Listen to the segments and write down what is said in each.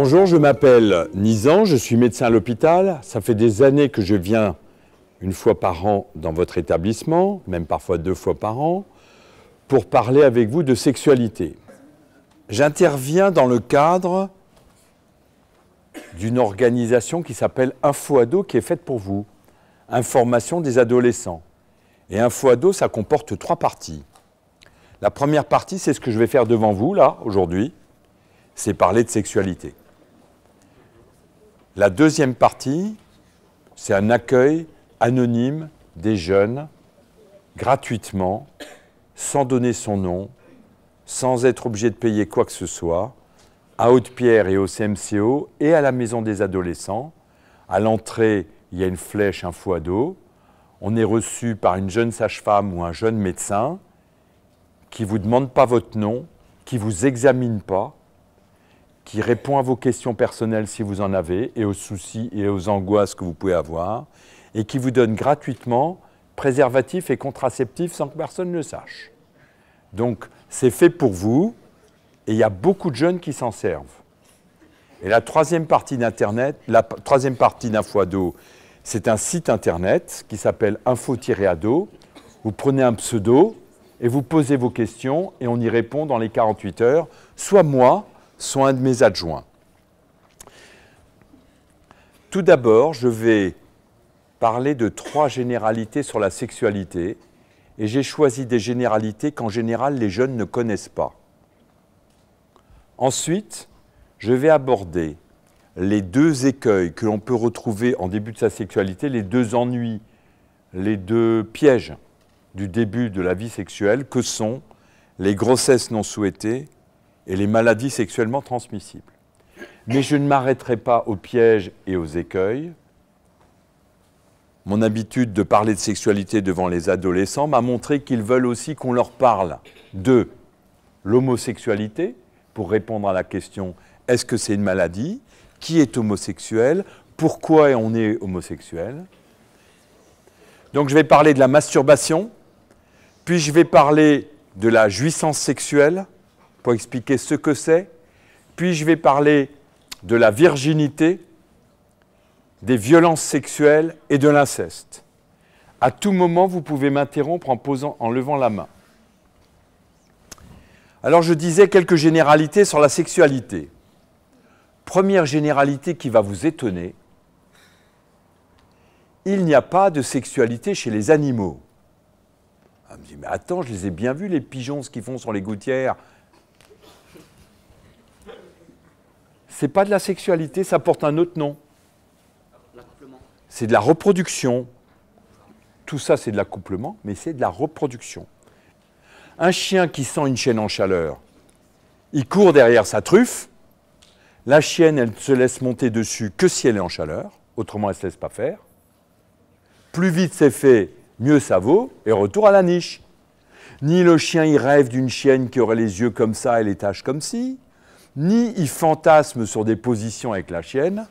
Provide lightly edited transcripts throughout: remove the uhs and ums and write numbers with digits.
Bonjour, je m'appelle Nizan, je suis médecin à l'hôpital. Ça fait des années que je viens une fois par an dans votre établissement, même parfois 2 fois par an, pour parler avec vous de sexualité. J'interviens dans le cadre d'une organisation qui s'appelle InfoAdo, qui est faite pour vous. Information des adolescents. Et InfoAdo, ça comporte 3 parties. La première partie, c'est ce que je vais faire devant vous, là, aujourd'hui. C'est parler de sexualité. La deuxième partie, c'est un accueil anonyme des jeunes, gratuitement, sans donner son nom, sans être obligé de payer quoi que ce soit, à Haute-Pierre et au CMCO et à la maison des adolescents. À l'entrée, il y a une flèche InfoAdo. On est reçu par une jeune sage-femme ou un jeune médecin qui ne vous demande pas votre nom, qui ne vous examine pas, qui répond à vos questions personnelles si vous en avez, et aux soucis et aux angoisses que vous pouvez avoir, et qui vous donne gratuitement préservatifs et contraceptifs sans que personne ne le sache. Donc, c'est fait pour vous, et il y a beaucoup de jeunes qui s'en servent. Et la troisième partie d'Internet, la troisième partie d'InfoAdo, c'est un site Internet qui s'appelle info-ado. Vous prenez un pseudo et vous posez vos questions, et on y répond dans les 48 heures, soit moi, soit un de mes adjoints. Tout d'abord, je vais parler de 3 généralités sur la sexualité, et j'ai choisi des généralités qu'en général les jeunes ne connaissent pas. Ensuite, je vais aborder les 2 écueils que l'on peut retrouver en début de sa sexualité, les 2 ennuis, les 2 pièges du début de la vie sexuelle, que sont les grossesses non souhaitées et les maladies sexuellement transmissibles. Mais je ne m'arrêterai pas aux pièges et aux écueils. Mon habitude de parler de sexualité devant les adolescents m'a montré qu'ils veulent aussi qu'on leur parle de l'homosexualité, pour répondre à la question « est-ce que c'est une maladie ? Qui est homosexuel ? Pourquoi on est homosexuel ?» Donc je vais parler de la masturbation, puis je vais parler de la jouissance sexuelle, pour expliquer ce que c'est, puis je vais parler de la virginité, des violences sexuelles et de l'inceste. À tout moment, vous pouvez m'interrompre en levant la main. Alors je disais quelques généralités sur la sexualité. Première généralité qui va vous étonner, il n'y a pas de sexualité chez les animaux. On me dit, mais attends, je les ai bien vus, les pigeons, ce qu'ils font sur les gouttières. Ce n'est pas de la sexualité, ça porte un autre nom. C'est de la reproduction. Tout ça, c'est de l'accouplement, mais c'est de la reproduction. Un chien qui sent une chienne en chaleur, il court derrière sa truffe. La chienne, elle ne se laisse monter dessus que si elle est en chaleur, autrement elle ne se laisse pas faire. Plus vite c'est fait, mieux ça vaut, et retour à la niche. Ni le chien, il rêve d'une chienne qui aurait les yeux comme ça et les taches comme ci, ni il fantasme sur des positions avec la chienne,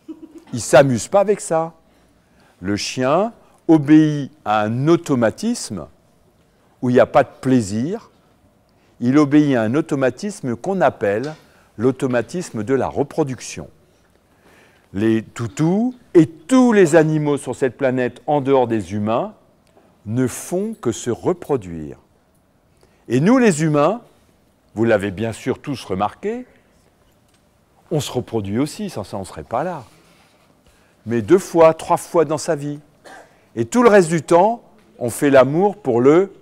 il ne s'amuse pas avec ça. Le chien obéit à un automatisme où il n'y a pas de plaisir, il obéit à un automatisme qu'on appelle l'automatisme de la reproduction. Les toutous et tous les animaux sur cette planète en dehors des humains ne font que se reproduire. Et nous les humains, vous l'avez bien sûr tous remarqué, on se reproduit aussi, sans ça on ne serait pas là. Mais 2 fois, 3 fois dans sa vie. Et tout le reste du temps, on fait l'amour pour le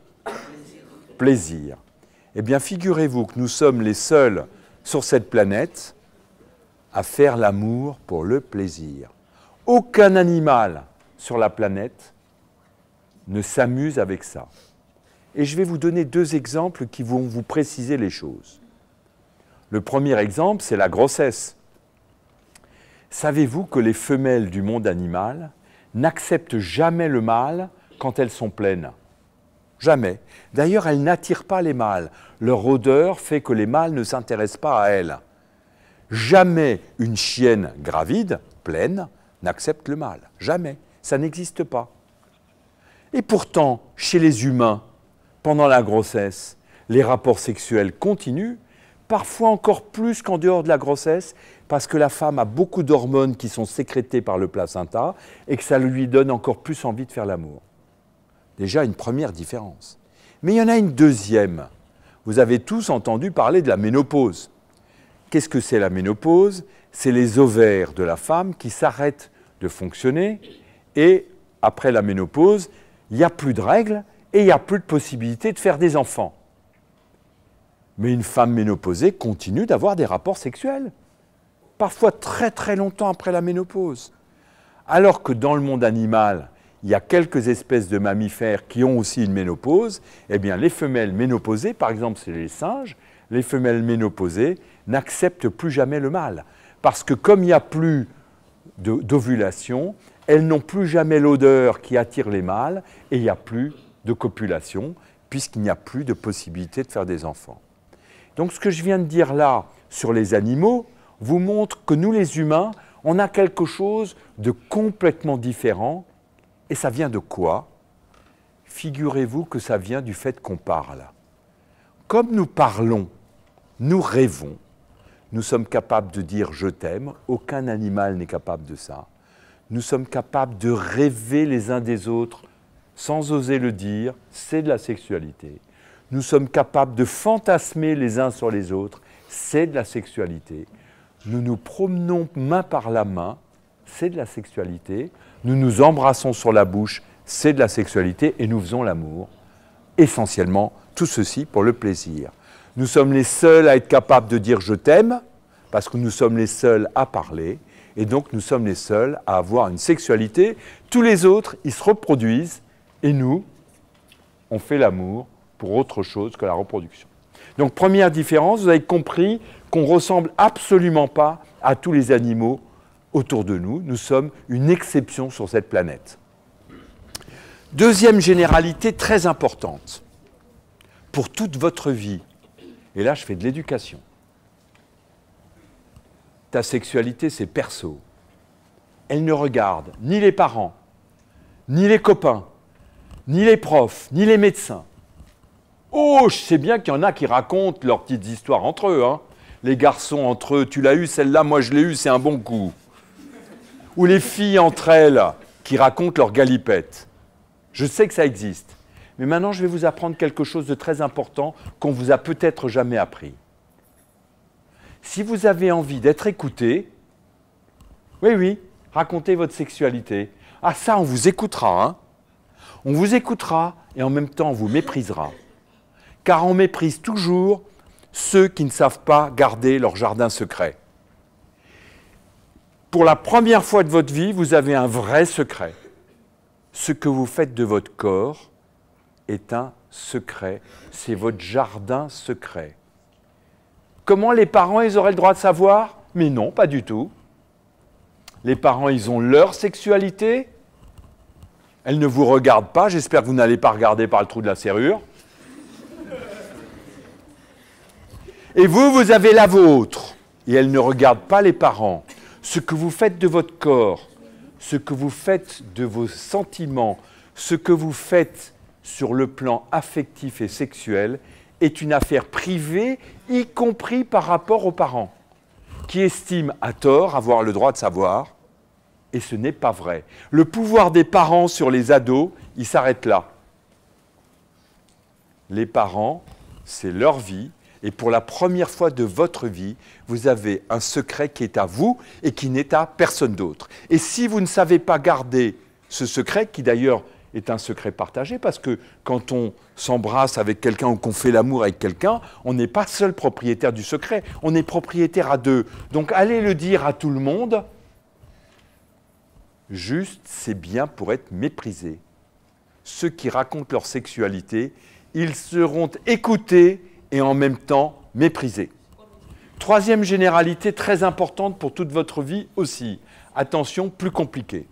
plaisir. Eh bien, figurez-vous que nous sommes les seuls sur cette planète à faire l'amour pour le plaisir. Aucun animal sur la planète ne s'amuse avec ça. Et je vais vous donner 2 exemples qui vont vous préciser les choses. Le premier exemple, c'est la grossesse. Savez-vous que les femelles du monde animal n'acceptent jamais le mâle quand elles sont pleines? Jamais. D'ailleurs, elles n'attirent pas les mâles. Leur odeur fait que les mâles ne s'intéressent pas à elles. Jamais une chienne gravide, pleine, n'accepte le mâle. Jamais. Ça n'existe pas. Et pourtant, chez les humains, pendant la grossesse, les rapports sexuels continuent parfois encore plus qu'en dehors de la grossesse, parce que la femme a beaucoup d'hormones qui sont sécrétées par le placenta et que ça lui donne encore plus envie de faire l'amour. Déjà une première différence. Mais il y en a une deuxième. Vous avez tous entendu parler de la ménopause. Qu'est-ce que c'est la ménopause? C'est les ovaires de la femme qui s'arrêtent de fonctionner et après la ménopause, il n'y a plus de règles et il n'y a plus de possibilité de faire des enfants. Mais une femme ménopausée continue d'avoir des rapports sexuels, parfois très très longtemps après la ménopause. Alors que dans le monde animal, il y a quelques espèces de mammifères qui ont aussi une ménopause, eh bien les femelles ménopausées, par exemple c'est les singes, les femelles ménopausées n'acceptent plus jamais le mâle. Parce que comme il n'y a plus d'ovulation, elles n'ont plus jamais l'odeur qui attire les mâles et il n'y a plus de copulation puisqu'il n'y a plus de possibilité de faire des enfants. Donc ce que je viens de dire là sur les animaux vous montre que nous les humains, on a quelque chose de complètement différent. Et ça vient de quoi? Figurez-vous que ça vient du fait qu'on parle. Comme nous parlons, nous rêvons, nous sommes capables de dire « je t'aime », aucun animal n'est capable de ça. Nous sommes capables de rêver les uns des autres sans oser le dire, c'est de la sexualité. Nous sommes capables de fantasmer les uns sur les autres, c'est de la sexualité. Nous nous promenons main par la main, c'est de la sexualité. Nous nous embrassons sur la bouche, c'est de la sexualité, et nous faisons l'amour. Essentiellement, tout ceci pour le plaisir. Nous sommes les seuls à être capables de dire « je t'aime », parce que nous sommes les seuls à parler, et donc nous sommes les seuls à avoir une sexualité. Tous les autres, ils se reproduisent, et nous, on fait l'amour pour autre chose que la reproduction. Donc première différence, vous avez compris qu'on ne ressemble absolument pas à tous les animaux autour de nous. Nous sommes une exception sur cette planète. Deuxième généralité très importante, pour toute votre vie, et là je fais de l'éducation. Ta sexualité c'est perso. Elle ne regarde ni les parents, ni les copains, ni les profs, ni les médecins. Oh, je sais bien qu'il y en a qui racontent leurs petites histoires entre eux. Hein. Les garçons entre eux, tu l'as eu celle-là, moi je l'ai eu, c'est un bon coup. Ou les filles entre elles qui racontent leurs galipettes. Je sais que ça existe. Mais maintenant, je vais vous apprendre quelque chose de très important qu'on vous a peut-être jamais appris. Si vous avez envie d'être écouté, oui, racontez votre sexualité. Ah ça, on vous écoutera. Hein. On vous écoutera et en même temps, on vous méprisera. Car on méprise toujours ceux qui ne savent pas garder leur jardin secret. Pour la première fois de votre vie, vous avez un vrai secret. Ce que vous faites de votre corps est un secret. C'est votre jardin secret. Comment les parents, ils auraient le droit de savoir? Mais non, pas du tout. Les parents, ils ont leur sexualité. Elle ne vous regarde pas. J'espère que vous n'allez pas regarder par le trou de la serrure. Et vous, vous avez la vôtre. Et elle ne regarde pas les parents. Ce que vous faites de votre corps, ce que vous faites de vos sentiments, ce que vous faites sur le plan affectif et sexuel est une affaire privée, y compris par rapport aux parents, qui estiment à tort avoir le droit de savoir, et ce n'est pas vrai. Le pouvoir des parents sur les ados, il s'arrête là. Les parents, c'est leur vie, et pour la première fois de votre vie, vous avez un secret qui est à vous et qui n'est à personne d'autre. Et si vous ne savez pas garder ce secret, qui d'ailleurs est un secret partagé, parce que quand on s'embrasse avec quelqu'un ou qu'on fait l'amour avec quelqu'un, on n'est pas seul propriétaire du secret, on est propriétaire à deux. Donc allez le dire à tout le monde, juste c'est bien pour être méprisé. Ceux qui racontent leur sexualité, ils seront écoutés et en même temps méprisés. Troisième généralité très importante pour toute votre vie aussi. Attention, plus compliquée.